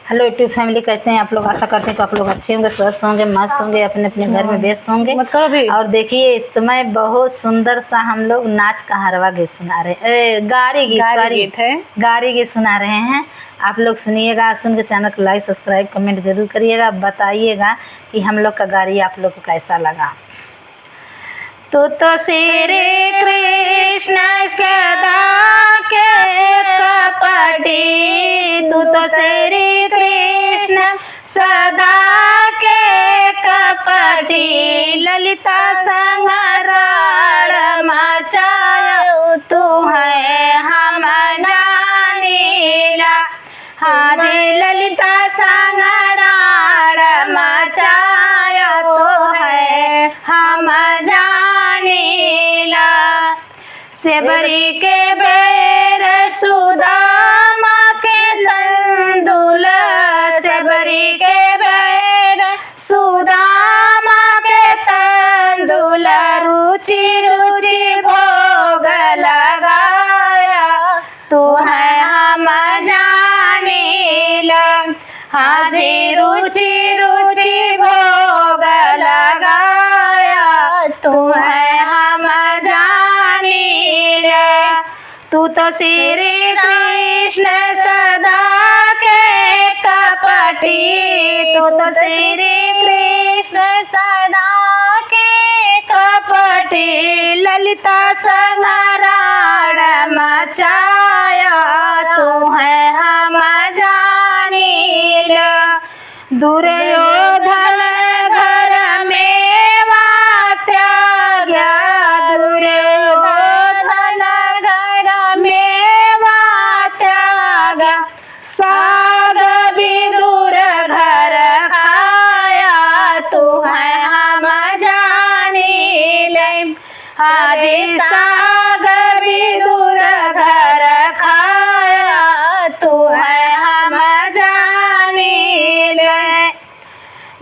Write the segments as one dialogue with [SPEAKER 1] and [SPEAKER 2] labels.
[SPEAKER 1] Hello YouTube family, कैसे हैं आप लोग? आशा करते हैं कि आप लोग अच्छे होंगे, स्वस्थ होंगे, मस्त होंगे, अपने अपने घर में व्यस्त होंगे। और देखिए इस समय बहुत सुंदर सा हम लोग नाच का हरवा गीत सुना रहे हैं, गारी गीत सुना रहे हैं। आप लोग सुनिएगा, सुन के चैनल को लाइक सब्सक्राइब कमेंट जरूर करिएगा, बताइएगा कि हम लोग का गारी आप लोग को कैसा लगा। तो श्री कृष्ण सदा के कपटी, तू तो श्री कृष्ण सदा के कपटी, ललिता संग राड़ मचायो तू है हम जानीला। हाजी ललिता संग राड़ मचायो तो है हम जानीला। सेबरी के बेर सुदामा के तंदुल, सेबरी के बेर सुदामा के तंदुल, रुचि रुचि भोग लगाया तू है हम जानीला। हाजी रुचि रुचि भोग लगाया तू है हम जानीला। तू तो श्री कृष्ण सदा के कपटी, तू तो श्री कृष्ण सदा के कपटी, ललिता संग राड़ मचाया तू है हम जानीला। दुर्योधन घर में त्याग्या, दुर्योधन घर में त्यागा, साग विदुर घर खाया तू है हम जानीले। हाजी साग विदुर घर खाया तू है हम जानीले।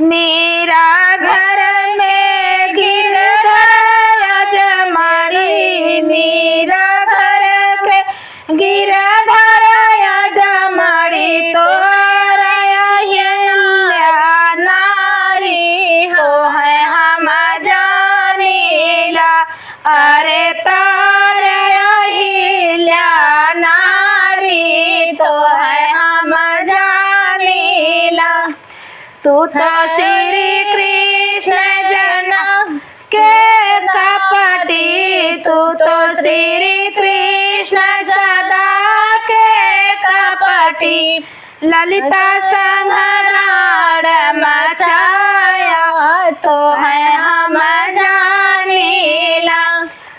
[SPEAKER 1] मेरा घर में गिरधर जमाड़ी, मेरा घर के गिरधर जमाड़ी, तो नारी हो है हम जानीला। अरे तारे हिल्या नारी तो है हम जानीला। तू तो श्री कृष्ण जना के कपटी, तू तो श्री कृष्ण सदा के कपटी, ललिता संग राड़ मचाया तो है हम जानीला।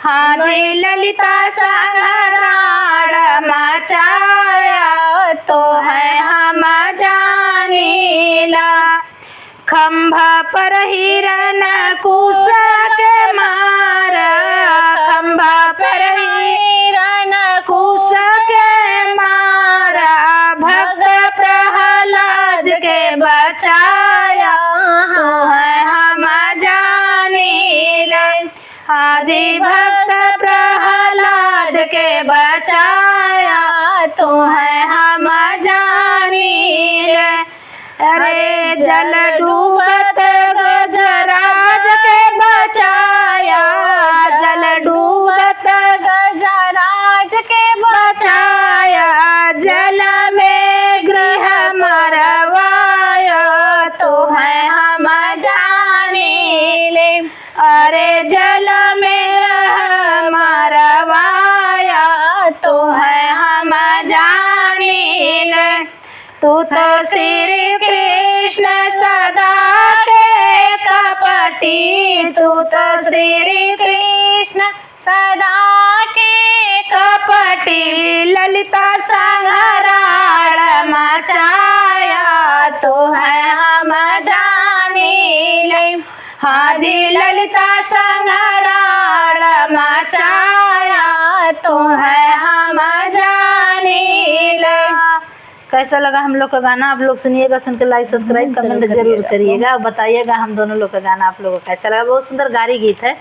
[SPEAKER 1] हाजी ललिता संग राड़ मचाया तो है हम जानीला। खंभा पर हिरन कुश के मारा, खंभा पर हिरन कुश के मारा, भक्त प्रहलाद के बचाया तो है हम जानीले। हाजी भक्त प्रहलाद के बचाया तो है हम जानीले। अरे जल डूबत गजराज के बचाया, जल डूबत गजराज के बचाया, जल में गृह मरवाया तो है हम जानीले। अरे जल में मरवाया तो है हम जानीले। तू तो श्री कृष्ण सदा के कपटी, तू तो श्री कृष्ण सदा के कपटी, ललिता संग राड़ मचाया तो है हम जानीले। हाजी ललिता संग राड़ मचाया तो है हम जानीले। कैसा लगा हम लोग का गाना? आप लोग सुनिएगा, सुन के लाइक सब्सक्राइब कमेंट जरूर करिएगा और बताइएगा हम दोनों लोग का गाना आप लोगों को कैसा लगा। बहुत सुंदर गारी गीत है।